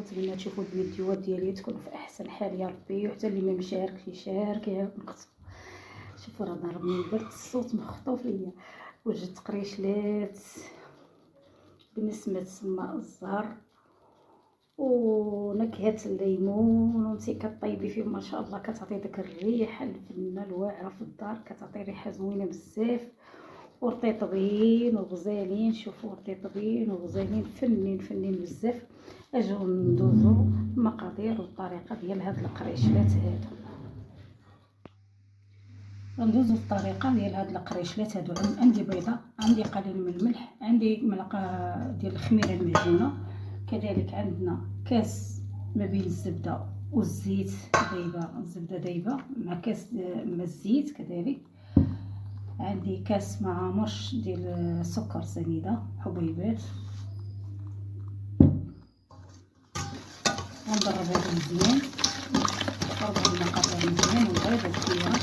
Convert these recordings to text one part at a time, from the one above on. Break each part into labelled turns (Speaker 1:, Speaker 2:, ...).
Speaker 1: نتمنى تشوفوا الفيديوهات ديالي تكونوا في احسن حال يا ربي، وحتى اللي ما مشاركش يشارك يا نقص. شوفوا راه ضربني البرد، الصوت مخطوف ليا. وجدت قريشلات بنسمة ماء الزهر ونكهة الليمون، وانتي كطيبي فيهم ما شاء الله كتعطي داك الريحه الفنه الواعره في الدار، كتعطي ريحه زوينه بزاف ورطيطبين وغزالين. شوفوا رطيطبين وغزالين فنين بزاف. اجيو ندوزو المقادير والطريقه ديال هاد القريشلات هادو. غندوزو الطريقه ديال هاد القريشلات هادو. عندي بيضه، عندي قليل من الملح، عندي ملعقه ديال الخميره المعجونه، كذلك عندنا كاس ما بين الزبده والزيت دايبه، الزبده دايبه مع كاس مع الزيت، كذلك عندي كاس مع مرش ديال السكر سنيده حبيبات. غنضربهم مزيان، نضربهم المقادير مزيان والبيضه كبيره.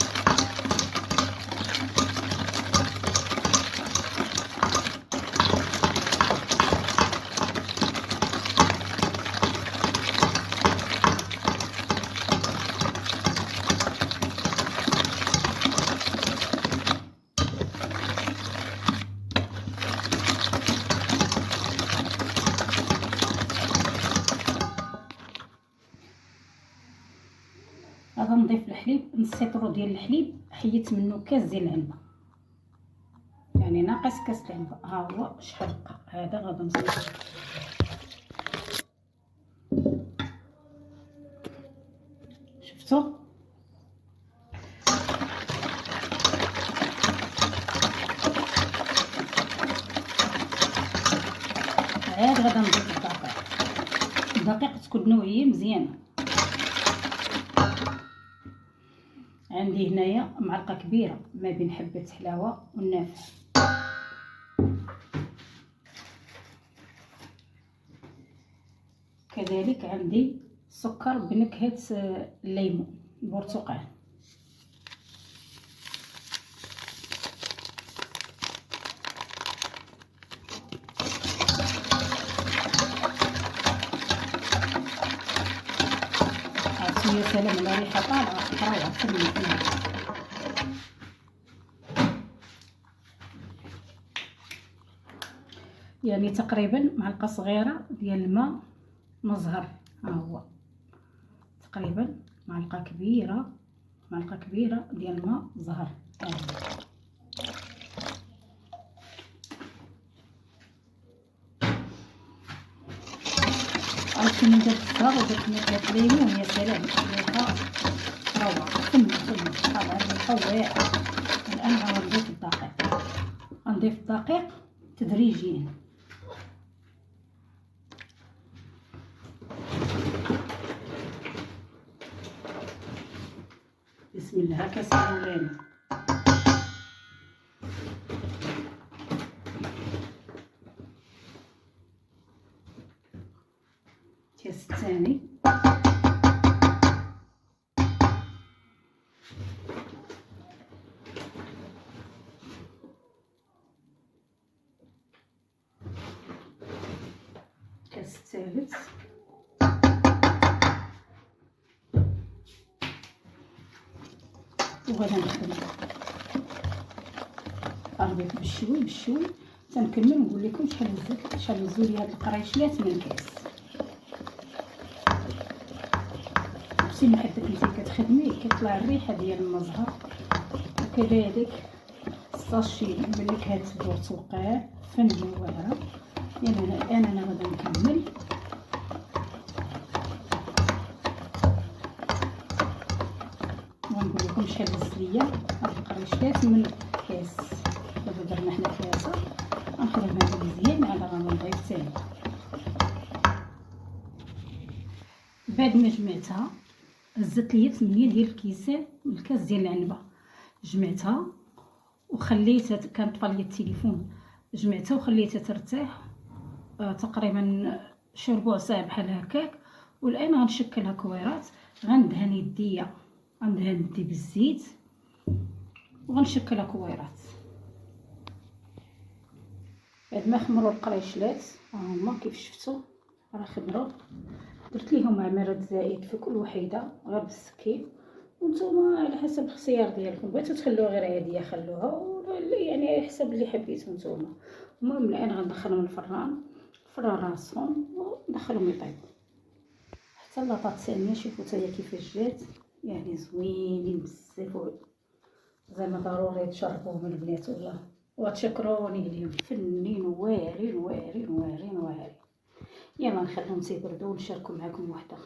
Speaker 1: غادي نضيف الحليب، نص لتر ديال الحليب، حيدت منه كاس ديال العنبه، يعني ناقص كاس العنبه. ها هو شحال بقى هذا. غادي نصب، شفتوا عاد. غادي نضيف الدقيق تكون نوعيه مزيانه. عندي هنايا معلقه كبيره ما بين حبه حلاوه والنافع، كذلك عندي سكر بنكهه الليمون البرتقال. يا سلام على ريحه طالعه روعه فنيه. يعني تقريبا معلقه صغيره ديال الماء مزهر. ها هو تقريبا معلقه كبيره ديال الماء زهر. عرفتي من درت الزهر ودرت نكهه الليمون، يا سلام ريحه روعه فنيه. طبعا الريحه واعره. الان غنضيف الدقيق، غنضيف الدقيق تدريجيا. بسم الله. كاس الاولاني، كاس الثاني، كاس الثالث، وغادي نخدم البيض بالشوي تنكمل نقول لكم شحال هزوا لي هاد القريشلات من الكاس. بصي من حدك انتي كتخدمي كيطلع الريحه ديال المزهر، وكذلك الساشي بنكهه البرتقال فنيه واعره. يعني الان انا غادي نكمل. ونقول لكم شحال هز ليا هاد القريشلات من الكاس. دابا درنا حنا كاسه، غنخدم هذا مزيان على غنضيف ثاني. بعد ما جمعتها هزت ليا 8 ديال الكيسان من الكاس ديال العنبه، جمعتها وخليتها. كان طفى ليا التليفون، جمعتها وخليتها ترتاح تقريبا شي ربع ساعه بحال هكاك. والان غنشكلها كويرات. غندهن يدي بالزيت وغنشكلها كويرات. بعد ما خمروا القريشلات هما كيف شفتوا راه خمروا، درت ليهم عمرة زائد في كل وحيده غير بالسكين. وانتم على حسب الاختيار ديالكم، بغيتو تخلوها غير عاديه خلوها، يعني على حسب اللي حبيتو نتوما. المهم الان غندخلهم الفران راه سخون وندخلهم يطيبوا حتى لاطات ثانيه. شوفوا حتى هي كيفاش جات، يعني زوينين بزاف، زعما ضروري تجربوهم البنات والله وتشكروني عليهم، فنين واعرين واعرين واعرين واعرين. يلا نخليهم تيبردوا ونشاركوا معكم وحده.